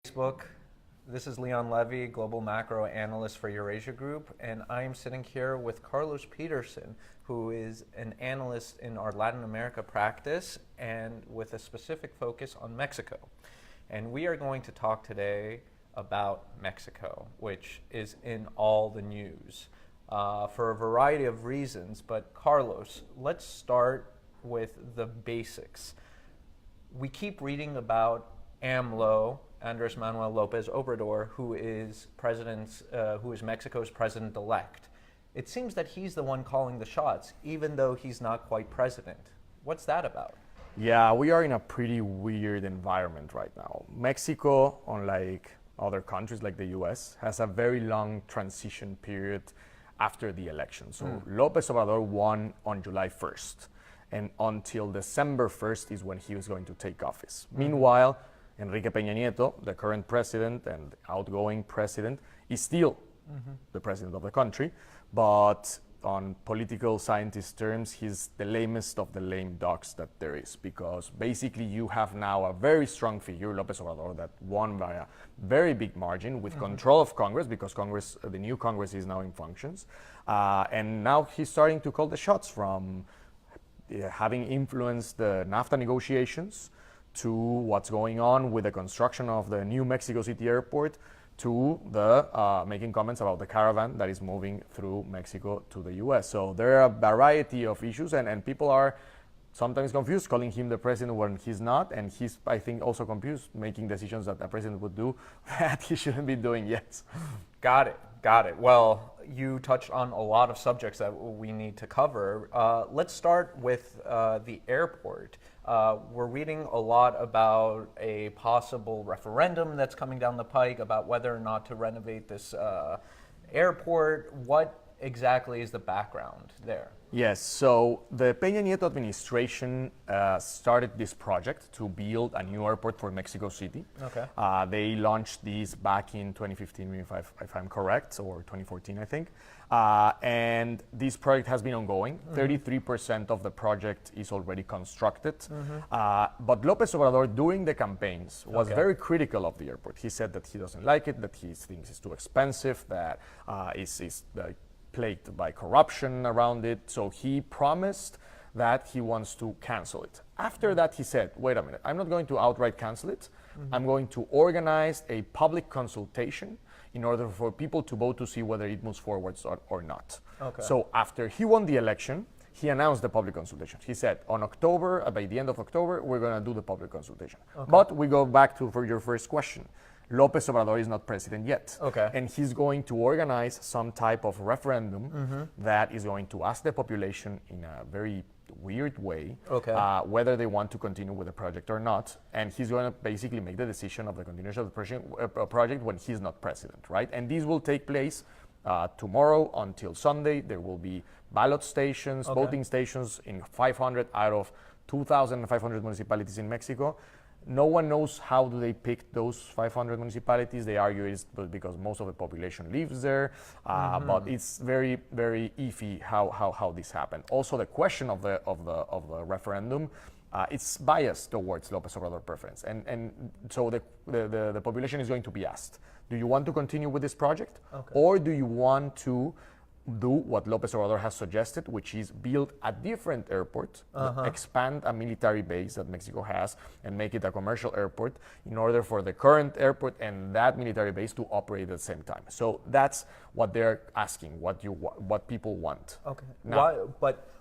Facebook. This is Leon Levy, Global Macro Analyst for Eurasia Group, and I am sitting here with Carlos Petersen, who is an analyst in our Latin America practice and with a specific focus on Mexico. And we are going to talk today about Mexico, which is in all the news for a variety of reasons. But Carlos, let's start with the basics. We keep reading about AMLO, Andrés Manuel López Obrador, who is Mexico's president-elect. It seems that he's the one calling the shots, even though he's not quite president. What's that about? Yeah, we are in a pretty weird environment right now. Mexico, unlike other countries like the US, has a very long transition period after the election. So López Obrador won on July 1st, and until December 1st is when he was going to take office. Meanwhile, Enrique Peña Nieto, the current president and outgoing president, is still the president of the country, but on political scientist terms, he's the lamest of the lame ducks that there is, because basically you have now a very strong figure, López Obrador, that won by a very big margin with control of Congress, because the new Congress is now in functions, and now he's starting to call the shots, from having influenced the NAFTA negotiations to what's going on with the construction of the new Mexico City airport, to the making comments about the caravan that is moving through Mexico to the US. So there are a variety of issues, and people are sometimes confused, calling him the president when he's not, and he's, I think, also confused, making decisions that a president would do that he shouldn't be doing yet. Got it. Well, you touched on a lot of subjects that we need to cover. Let's start with the airport. We're reading a lot about a possible referendum that's coming down the pike about whether or not to renovate this airport. What exactly is the background there? Yes, so the Peña Nieto administration started this project to build a new airport for Mexico City. Okay. They launched this back in 2015, if I'm correct, or 2014, I think. And this project has been ongoing. 33% of the project is already constructed. But López Obrador, during the campaigns, was very critical of the airport. He said that he doesn't like it, that he thinks it's too expensive, that is plagued by corruption around it. So he promised that he wants to cancel it. After that, he said, wait a minute, I'm not going to outright cancel it. I'm going to organize a public consultation in order for people to vote to see whether it moves forwards or not. Okay. So after he won the election, he announced the public consultation. He said, on October, by the end of October, we're going to do the public consultation. Okay. But we go back to for your first question. López Obrador is not president yet. Okay. And he's going to organize some type of referendum that is going to ask the population in a very weird way whether they want to continue with the project or not. And he's going to basically make the decision of the continuation of the project when he's not president, right? And this will take place tomorrow until Sunday. There will be ballot stations, voting stations in 500 out of 2,500 municipalities in Mexico. No one knows how do they pick those 500 municipalities. They argue it's because most of the population lives there, but it's very, very iffy how this happened. Also, the question of the referendum, it's biased towards López Obrador preference, and so the population is going to be asked: do you want to continue with this project, or do you want to do what López Obrador has suggested, which is build a different airport, expand a military base that Mexico has, and make it a commercial airport in order for the current airport and that military base to operate at the same time. So that's what they're asking, what people want. Okay. Now,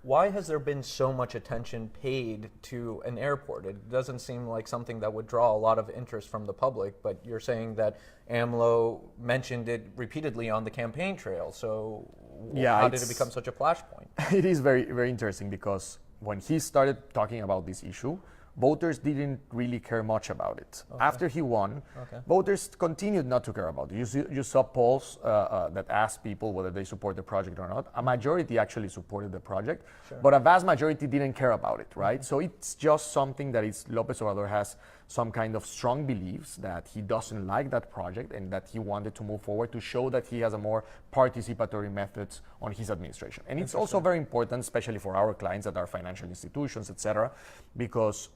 why has there been so much attention paid to an airport? It doesn't seem like something that would draw a lot of interest from the public, but you're saying that AMLO mentioned it repeatedly on the campaign trail. So how did it become such a flashpoint? It is very, very interesting, because when he started talking about this issue, voters didn't really care much about it. After he won, voters continued not to care about it. You saw polls that asked people whether they support the project or not. A majority actually supported the project, but a vast majority didn't care about it, right? So it's just something that López Obrador has some kind of strong beliefs that he doesn't like that project, and that he wanted to move forward to show that he has a more participatory methods on his administration. And it's also very important, especially for our clients that are financial institutions, etc., because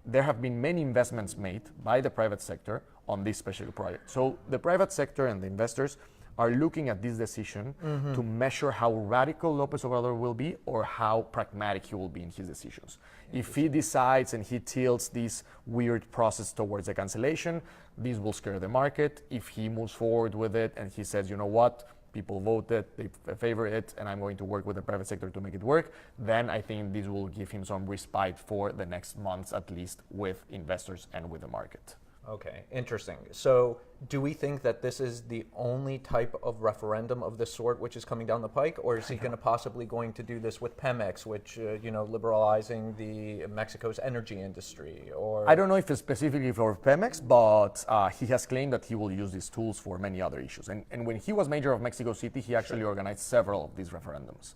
there have been many investments made by the private sector on this specific project. So the private sector and the investors are looking at this decision to measure how radical López Obrador will be or how pragmatic he will be in his decisions. If he decides and he tilts this weird process towards a cancellation, this will scare the market. If he moves forward with it and he says, you know what, people voted, they favor it, and I'm going to work with the private sector to make it work, then I think this will give him some respite for the next months, at least with investors and with the market. Okay, interesting. So do we think that this is the only type of referendum of this sort which is coming down the pike, or is he going to possibly going to do this with Pemex, which, liberalizing the Mexico's energy industry? Or I don't know if it's specifically for Pemex, but he has claimed that he will use these tools for many other issues. And when he was mayor of Mexico City, he actually organized several of these referendums.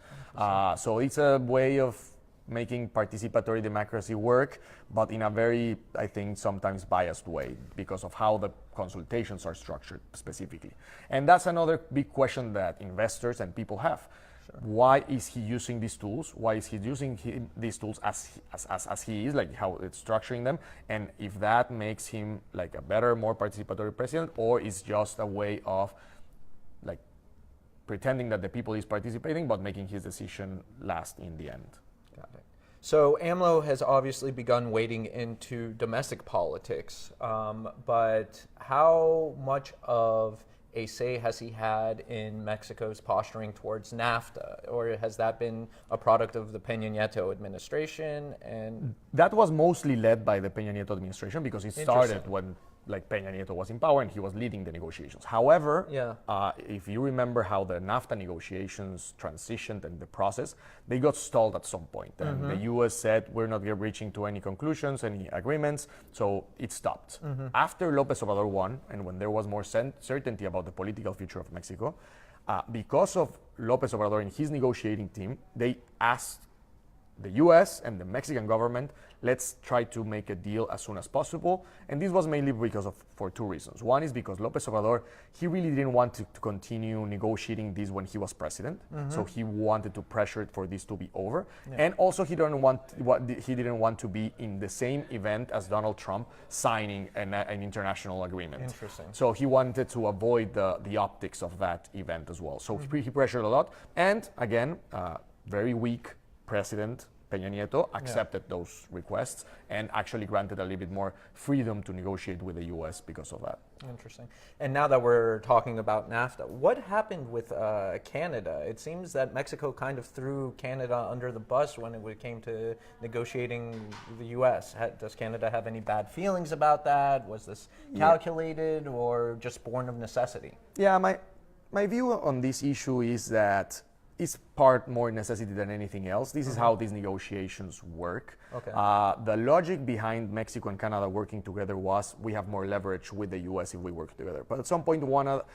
So it's a way of making participatory democracy work, but in a very, I think, sometimes biased way because of how the consultations are structured specifically. And that's another big question that investors and people have. Sure. Why is he using these tools? Why is he using these tools as he is, like how it's structuring them? And if that makes him like a better, more participatory president, or is just a way of like pretending that the people is participating, but making his decision last in the end. Got it. So AMLO has obviously begun wading into domestic politics, but how much of a say has he had in Mexico's posturing towards NAFTA, or has that been a product of the Peña Nieto administration? And that was mostly led by the Peña Nieto administration because it started when Peña Nieto was in power and he was leading the negotiations. However, if you remember how the NAFTA negotiations transitioned and the process, they got stalled at some point. And the US said, we're not reaching to any conclusions, any agreements, so it stopped. After López Obrador won, and when there was more certainty about the political future of Mexico, because of López Obrador and his negotiating team, they asked the US and the Mexican government, let's try to make a deal as soon as possible. And this was mainly for two reasons. One is because López Obrador, he really didn't want to continue negotiating this when he was president. So he wanted to pressure it for this to be over. And also he didn't want to be in the same event as Donald Trump signing an international agreement. Interesting. So he wanted to avoid the optics of that event as well. So he pressured a lot. And again, very weak President Peña Nieto accepted those requests and actually granted a little bit more freedom to negotiate with the US because of that. Interesting. And now that we're talking about NAFTA, what happened with Canada? It seems that Mexico kind of threw Canada under the bus when it came to negotiating the US. Does Canada have any bad feelings about that? Was this calculated or just born of necessity? Yeah, my view on this issue is that it's part more necessity than anything else. This is how these negotiations work. Okay. The logic behind Mexico and Canada working together was we have more leverage with the US if we work together. But at some point,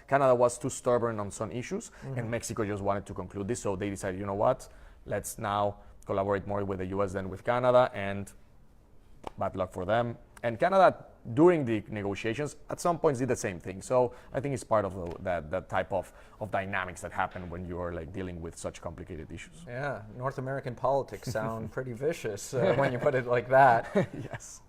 Canada was too stubborn on some issues, and Mexico just wanted to conclude this. So they decided, you know what, let's now collaborate more with the US than with Canada, and bad luck for them. And Canada, during the negotiations, at some points did the same thing. So I think it's part of that type of dynamics that happen when you are dealing with such complicated issues. Yeah, North American politics sound pretty vicious when you put it like that. Yes.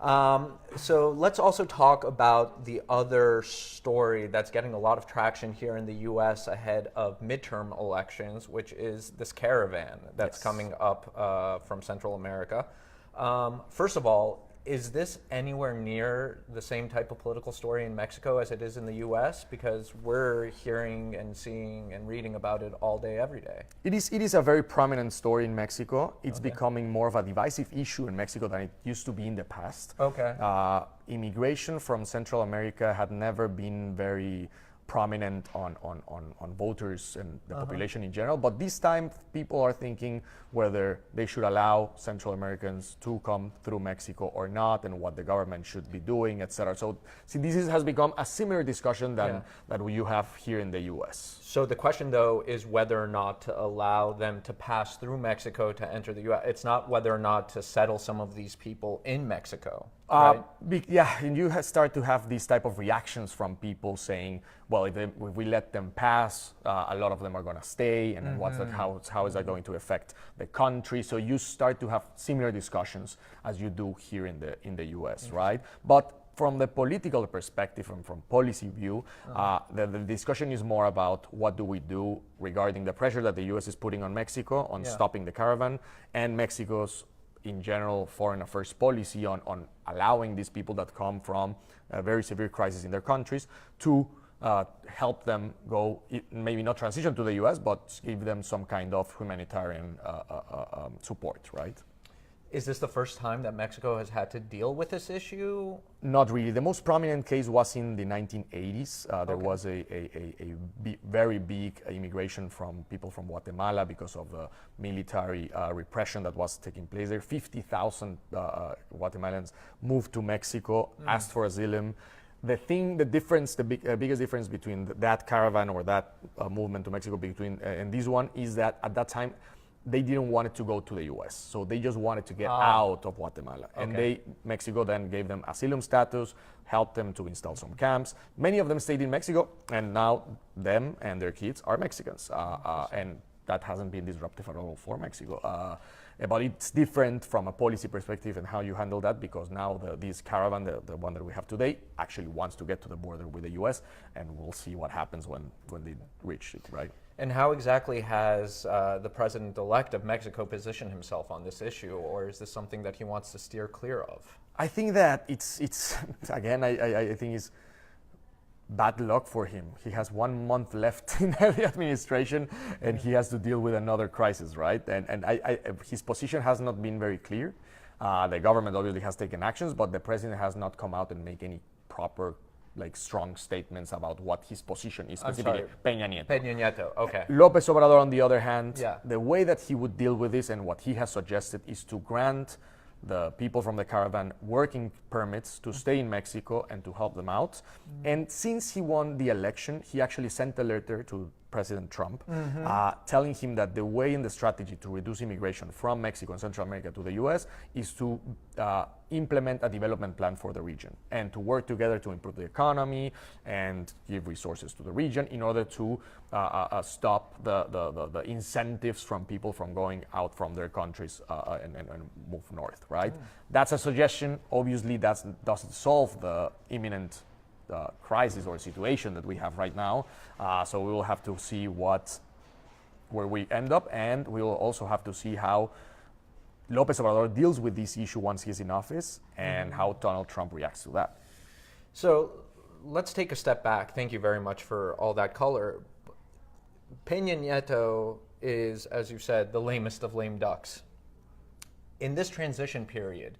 So let's also talk about the other story that's getting a lot of traction here in the U.S. ahead of midterm elections, which is this caravan that's coming up from Central America. First of all, is this anywhere near the same type of political story in Mexico as it is in the U.S.? Because we're hearing and seeing and reading about it all day, every day. It is a very prominent story in Mexico. It's becoming more of a divisive issue in Mexico than it used to be in the past. Okay. Immigration from Central America had never been very prominent on voters and the population in general, but this time people are thinking whether they should allow Central Americans to come through Mexico or not, and what the government should be doing, etc. So see, this has become a similar discussion that you have here in the US. So the question though is whether or not to allow them to pass through Mexico to enter the US. It's not whether or not to settle some of these people in Mexico. right? Yeah, and you start to have these type of reactions from people saying, well, if we let them pass, a lot of them are going to stay, and then what's that? How is that going to affect the country? So you start to have similar discussions as you do here in the U.S., right? But from the political perspective and from policy view, the discussion is more about what do we do regarding the pressure that the U.S. is putting on Mexico on stopping the caravan, and Mexico's in general foreign affairs policy on allowing these people that come from a very severe crisis in their countries to help them go, maybe not transition to the U.S., but give them some kind of humanitarian support, right? Is this the first time that Mexico has had to deal with this issue? Not really. The most prominent case was in the 1980s. There was a very big immigration from people from Guatemala because of the military repression that was taking place there. 50,000 Guatemalans moved to Mexico, asked for asylum. The biggest difference between that caravan or that movement to Mexico and this one is that at that time, they didn't want it to go to the U.S., so they just wanted to get out of Guatemala. And Mexico then gave them asylum status, helped them to install some camps. Many of them stayed in Mexico, and now them and their kids are Mexicans. And that hasn't been disruptive at all for Mexico. But it's different from a policy perspective and how you handle that, because now this caravan, the one that we have today, actually wants to get to the border with the U.S., and we'll see what happens when they reach it, right? And how exactly has the president-elect of Mexico positioned himself on this issue, or is this something that he wants to steer clear of? I think that it's again, I think it's bad luck for him. He has 1 month left in the administration, and he has to deal with another crisis, right? And his position has not been very clear. The government obviously has taken actions, but the president has not come out and make any proper strong statements about what his position is, specifically Peña Nieto. Peña Nieto, okay. López Obrador, on the other hand, the way that he would deal with this and what he has suggested is to grant the people from the caravan working permits to stay in Mexico and to help them out. And since he won the election, he actually sent a letter to President Trump telling him that the way in the strategy to reduce immigration from Mexico and Central America to the U.S. is to implement a development plan for the region and to work together to improve the economy and give resources to the region in order to stop the incentives from people from going out from their countries and move north, right? That's a suggestion. Obviously, that doesn't solve the imminent crisis or situation that we have right now. So we will have to see where we end up, and we will also have to see how López Obrador deals with this issue once he's in office and how Donald Trump reacts to that. So let's take a step back. Thank you very much for all that color. Peña Nieto is, as you said, the lamest of lame ducks. In this transition period,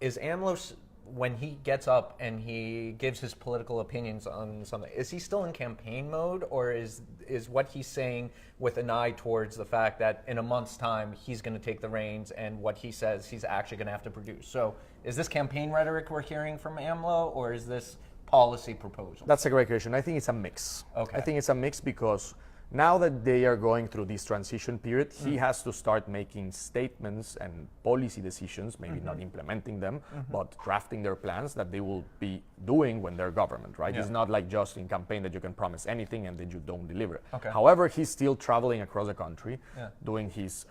is AMLO, when he gets up and he gives his political opinions on something, is he still in campaign mode, or is what he's saying with an eye towards the fact that in a month's time he's going to take the reins and what he says he's actually going to have to produce? So is this campaign rhetoric we're hearing from AMLO, or is this policy proposal? That's a great question. I think it's a mix. Okay. I think it's a mix because now that they are going through this transition period, he has to start making statements and policy decisions, maybe not implementing them, but drafting their plans that they will be doing when they're government, right? It's not like just in campaign that you can promise anything and then you don't deliver. Okay. However, he's still traveling across the country, doing his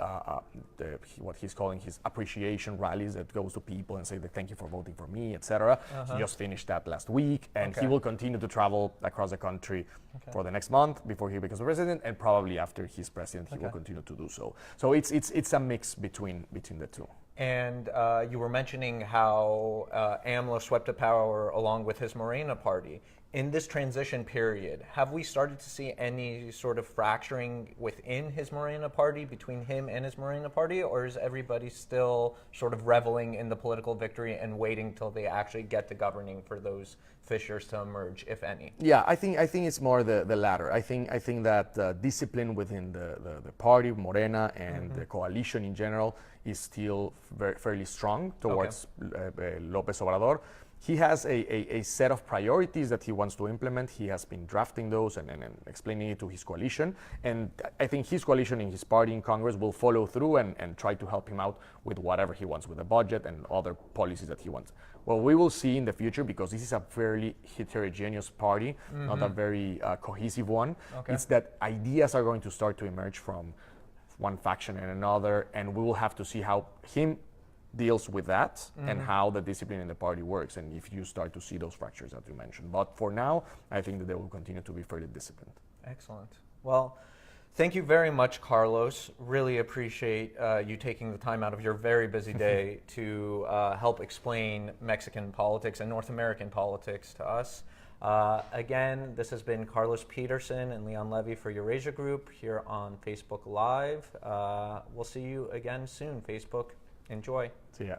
what he's calling his appreciation rallies that goes to people and say that thank you for voting for me, etc. He just finished that last week, and he will continue to travel across the country for the next month before he becomes president, and probably after he's president, he will continue to do so. So it's a mix between the two. And you were mentioning how AMLO swept to power along with his Morena party. In this transition period, have we started to see any sort of fracturing within his Morena party, between him and his Morena party, or is everybody still sort of reveling in the political victory and waiting till they actually get to governing for those fissures to emerge, if any? Yeah, I think it's more the latter. I think that discipline within the party, Morena, and the coalition in general is still fairly strong towards López Obrador. He has a set of priorities that he wants to implement. He has been drafting those and explaining it to his coalition. And I think his coalition in his party in Congress will follow through and try to help him out with whatever he wants with the budget and other policies that he wants. what we will see in the future, because this is a fairly heterogeneous party, not a very cohesive one, is that ideas are going to start to emerge from one faction and another, and we will have to see how him deals with that and how the discipline in the party works, and if you start to see those fractures that you mentioned. But for now, I think that they will continue to be fairly disciplined. Excellent. Well, thank you very much, Carlos. Really appreciate you taking the time out of your very busy day to help explain Mexican politics and North American politics to us. Again, this has been Carlos Petersen and Leon Levy for Eurasia Group here on Facebook Live. We'll see you again soon, Facebook. Enjoy. See ya.